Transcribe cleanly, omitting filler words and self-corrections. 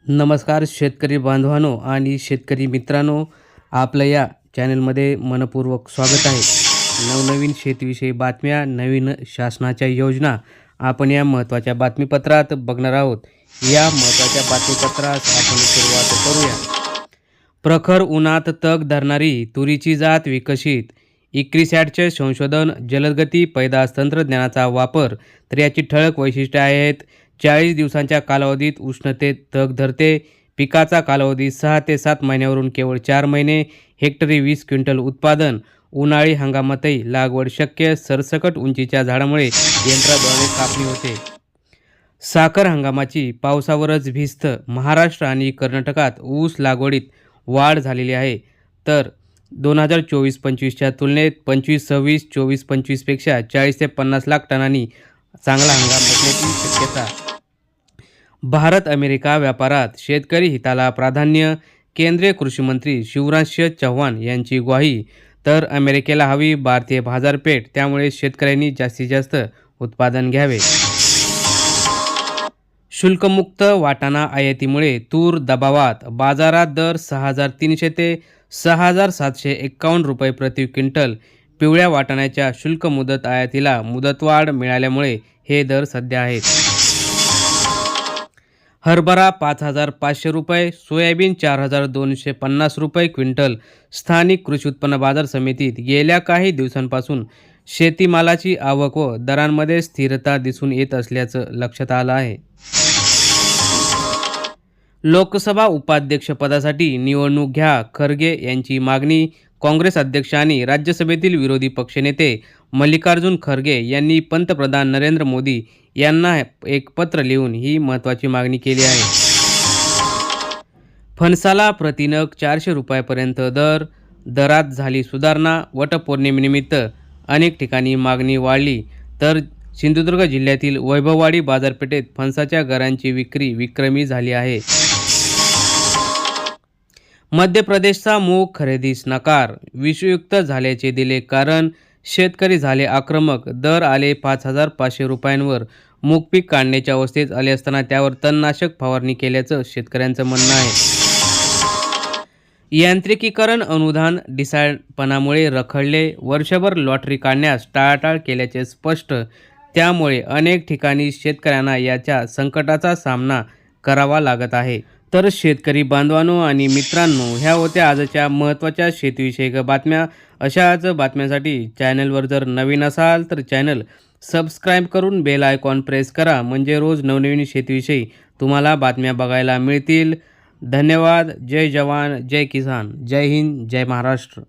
नमस्कार शेतकरी बांधवांनो आणि शेतकरी मित्रांनो, आपलं या चॅनलमध्ये मनपूर्वक स्वागत आहे. नवनवीन शेतीविषयी बातम्या, नवीन शासनाच्या योजना आपण या महत्त्वाच्या बातमीपत्रात बघणार आहोत. या महत्त्वाच्या बातमीपत्रास आपण सुरुवात करूया. प्रखर उन्हात तग धरणारी तुरीची जात विकसित. इक्रिसॅटचे संशोधन, जलदगती पैदास तंत्रज्ञानाचा वापर. तर याची ठळक वैशिष्ट्ये आहेत. 40 दिवसांच्या कालावधीत उष्णतेत तग धरते. पिकाचा कालावधी 6 ते 7 महिन्यावरून केवळ 4 महिने. हेक्टरी 20 क्विंटल उत्पादन. उन्हाळी हंगामातही लागवड शक्य. सरसकट उंचीच्या झाडामुळे यंत्राद्वारे कापणी होते. साखर हंगामाची पावसावरच भिस्त. महाराष्ट्र आणि कर्नाटकात ऊस लागवडीत वाढ झालेली आहे. तर 2024-25च्या तुलनेत 25-26, 24-25 पेक्षा 40 ते 50 लाख टनांनी चांगला हंगाम असण्याची शक्यता. भारत अमेरिका व्यापारात शेतकरी हिताला प्राधान्य. केंद्रीय कृषी मंत्री शिवराजसिंह चौहान यांची ग्वाही. तर अमेरिकेला हवी भारतीय बाजारपेठ, त्यामुळे शेतकऱ्यांनी जास्तीत जास्त उत्पादन घ्यावे. शुल्कमुक्त वाटाणा आयातीमुळे तूर दबावात. बाजारात दर 6,300 ते 6,751 रुपये प्रति क्विंटल. पिवळ्या वाटाण्याच्या शुल्क मुदत आयातीला मुदतवाढ मिळाल्यामुळे हे दर सध्या आहेत. हरभरा 5,500 रुपये, सोयाबीन 4,250 रुपये क्विंटल. स्थानिक कृषी उत्पन्न बाजार समितीत गेल्या काही दिवसांपासून शेतीमालाची आवक व दरांमध्ये स्थिरता दिसून येत असल्याचं लक्षात आलं आहे. लोकसभा उपाध्यक्षपदासाठी निवडणूक घ्या, खरगे यांची मागणी. काँग्रेस अध्यक्ष आणि राज्यसभेतील विरोधी पक्षनेते मल्लिकार्जुन खरगे यांनी पंतप्रधान नरेंद्र मोदी यांना एक पत्र लिहून ही महत्त्वाची मागणी केली आहे. फणसाला प्रतिनग 400 रुपयापर्यंत दर. दरात झाली सुधारणा. वटपौर्णिमेनिमित्त अनेक ठिकाणी मागणी वाढली. तर सिंधुदुर्ग जिल्ह्यातील वैभववाडी बाजारपेठेत फणसाच्या गरांची विक्री विक्रमी झाली आहे. मध्य प्रदेशचा मूग खरेदीस नकार. विषयुक्त झाल्याचे दिले कारण. शेतकरी झाले आक्रमक. दर आले 5,500 रुपयांवर. मूग पीक काढण्याच्या अवस्थेत आले असताना त्यावर तणनाशक फवारणी केल्याचं शेतकऱ्यांचं म्हणणं आहे. यांत्रिकीकरण अनुदान ढिसाळपणामुळे रखडले. वर्षभर लॉटरी काढण्यास टाळाटाळ केल्याचे स्पष्ट. त्यामुळे अनेक ठिकाणी शेतकऱ्यांना याच्या संकटाचा सामना करावा लागत आहे. तर शेतकरी बांधवांनो आणि मित्रांनो, ह्या होत्या आजच्या महत्त्वाच्या शेतीविषयक बातम्या. अशाच बातम्यांसाठी चॅनलवर जर नवीन असाल तर चॅनल सबस्क्राईब करून बेल आयकॉन प्रेस करा, म्हणजे रोज नवनवीन शेतीविषयी तुम्हाला बातम्या बघायला मिळतील. धन्यवाद. जय जवान, जय किसान, जय हिंद, जय महाराष्ट्र.